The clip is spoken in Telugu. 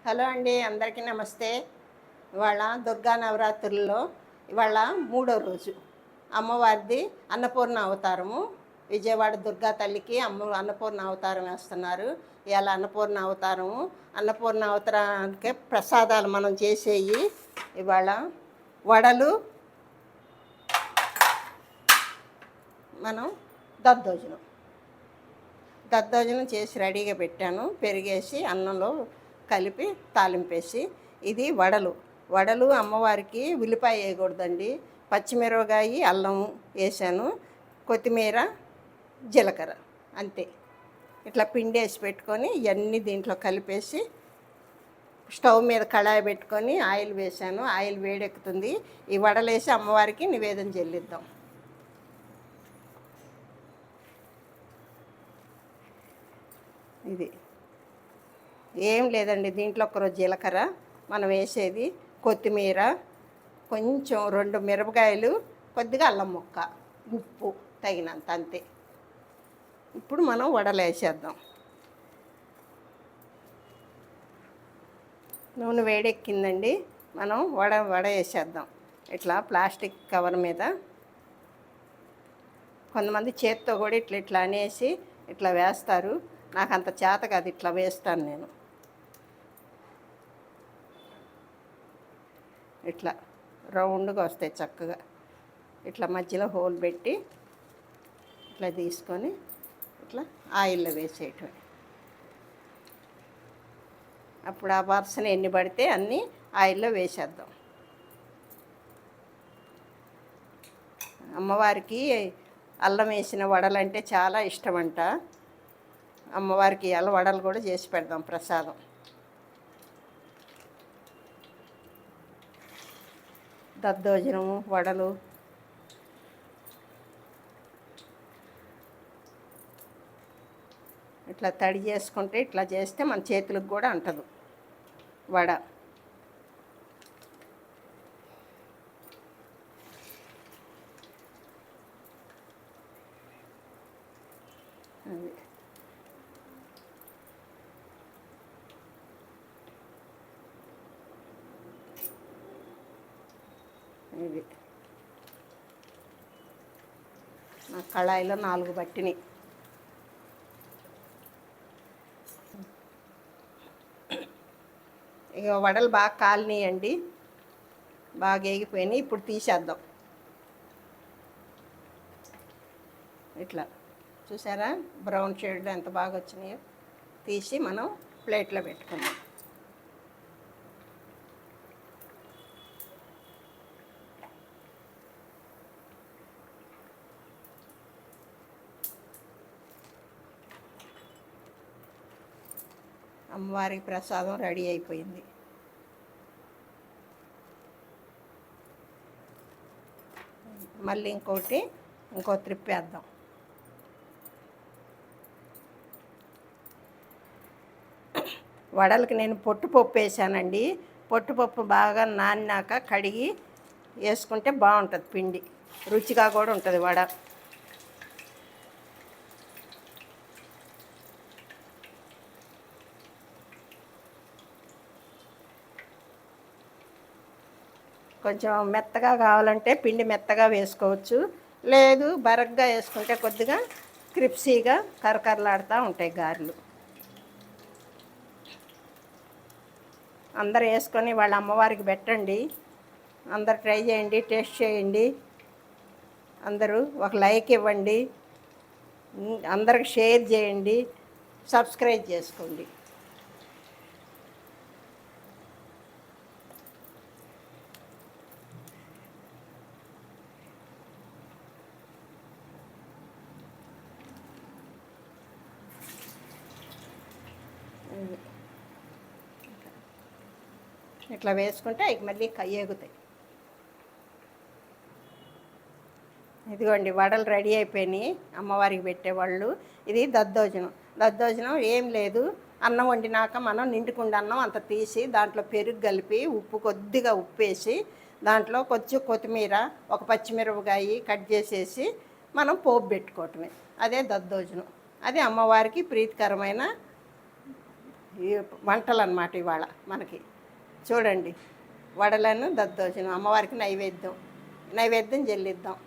హలో అండి, అందరికీ నమస్తే. ఇవాళ దుర్గా నవరాత్రుల్లో ఇవాళ మూడో రోజు. అమ్మవారిది అన్నపూర్ణ అవతారము. విజయవాడ దుర్గా తల్లికి అన్నపూర్ణ అవతారం వేస్తున్నారు. ఇవాళ అన్నపూర్ణ అవతారము. అన్నపూర్ణ అవతారానికి ప్రసాదాలు మనం చేసేవి ఇవాళ వడలు, మనం దద్దోజనం చేసి రెడీగా పెట్టాను. పెరిగేసి అన్నంలో కలిపి తాలింపేసి. ఇది వడలు అమ్మవారికి ఉల్లిపాయ వేయకూడదండి. పచ్చిమిరపకాయ, అల్లం వేసాను, కొత్తిమీర, జీలకర్ర, అంతే. ఇట్లా పిండి వేసి పెట్టుకొని ఇవన్నీ దీంట్లో కలిపేసి స్టవ్ మీద కళాయి పెట్టుకొని ఆయిల్ వేసాను. ఆయిల్ వేడెక్కుతుంది. ఈ వడలేసి అమ్మవారికి నివేదన చెల్లిద్దాం. ఇది ఏం లేదండి, దీంట్లో ఒకరోజు జీలకర్ర, మనం వేసేది కొత్తిమీర, కొంచెం 2 మిరపకాయలు, కొద్దిగా అల్లం ముక్క, ఉప్పు తగినంత, అంతే. ఇప్పుడు మనం వడలు వేసేద్దాం. నూనె వేడెక్కిందండి. మనం వడ వేసేద్దాం. ఇట్లా ప్లాస్టిక్ కవర్ మీద కొంతమంది చేత్తో కూడా ఇట్లా అనేసి ఇట్లా వేస్తారు. నాకు అంత చేత కాదు, ఇట్లా వేస్తాను నేను. ఇట్లా రౌండ్గా వస్తాయి చక్కగా. ఇట్లా మధ్యలో హోల్ పెట్టి ఇట్లా తీసుకొని ఇట్లా ఆయిల్లో వేసేయటం. అప్పుడు ఆ వరుసన ఎన్ని పడితే అన్నీ ఆయిల్లో వేసేద్దాం. అమ్మవారికి అల్లం వేసిన వడలంటే చాలా ఇష్టమంట. అమ్మవారికి వడలు కూడా చేసి పెడదాం ప్రసాదం. దద్దోజనము, వడలు, ఇట్లా తడి చేసుకుంటే ఇట్లా చేస్తే మన చేతులకు కూడా అంటదు వడ. అది ఇది నా కళాయిలో 4 పట్టినాయి. ఇక వడలు బాగా కాలినాయండి, బాగా వేగిపోయినాయి. ఇప్పుడు తీసేద్దాం. ఇట్లా చూసారా బ్రౌన్ షేడ్ ఎంత బాగా వచ్చినాయో. తీసి మనం ప్లేట్లో పెట్టుకుందాం. అమ్మవారికి ప్రసాదం రెడీ అయిపోయింది. మళ్ళీ ఇంకో త్రిప్పేద్దాం. వడలకి నేను పొట్టుపప్పు వేసానండి. పొట్టుపప్పు బాగా నానినాక కడిగి వేసుకుంటే బాగుంటుంది పిండి, రుచిగా కూడా ఉంటుంది వడ. కొంచెం మెత్తగా కావాలంటే పిండి మెత్తగా వేసుకోవచ్చు, లేదు బరగ్గా వేసుకుంటే కొద్దిగా క్రిప్సీగా కరకరలాడుతూ ఉంటాయి గారెలు. అందరు వేసుకొని వాళ్ళ అమ్మవారికి పెట్టండి. అందరు ట్రై చేయండి, టేస్ట్ చేయండి. అందరూ ఒక లైక్ ఇవ్వండి, అందరికి షేర్ చేయండి, సబ్స్క్రైబ్ చేసుకోండి. ఇట్లా వేసుకుంటే అవి మళ్ళీ కయ్యేగుతాయి. ఇదిగోండి వడలు రెడీ అయిపోయినాయి, అమ్మవారికి పెట్టేవాళ్ళు. ఇది దద్దోజనం ఏం లేదు. అన్నం వండినాక మనం నిండుకుండా అన్నం అంత తీసి దాంట్లో పెరుగు కలిపి కొద్దిగా ఉప్పేసి దాంట్లో కొంచెం కొత్తిమీర, ఒక పచ్చిమిరపకాయ కట్ చేసేసి మనం పోపు పెట్టుకోవటమే. అదే దద్దోజనం. అది అమ్మవారికి ప్రీతికరమైన ఈ వంటలు అన్నమాట ఇవాళ మనకి. చూడండి, వడలను దద్దోజనం అమ్మవారికి నైవేద్యం చెల్లిద్దాం.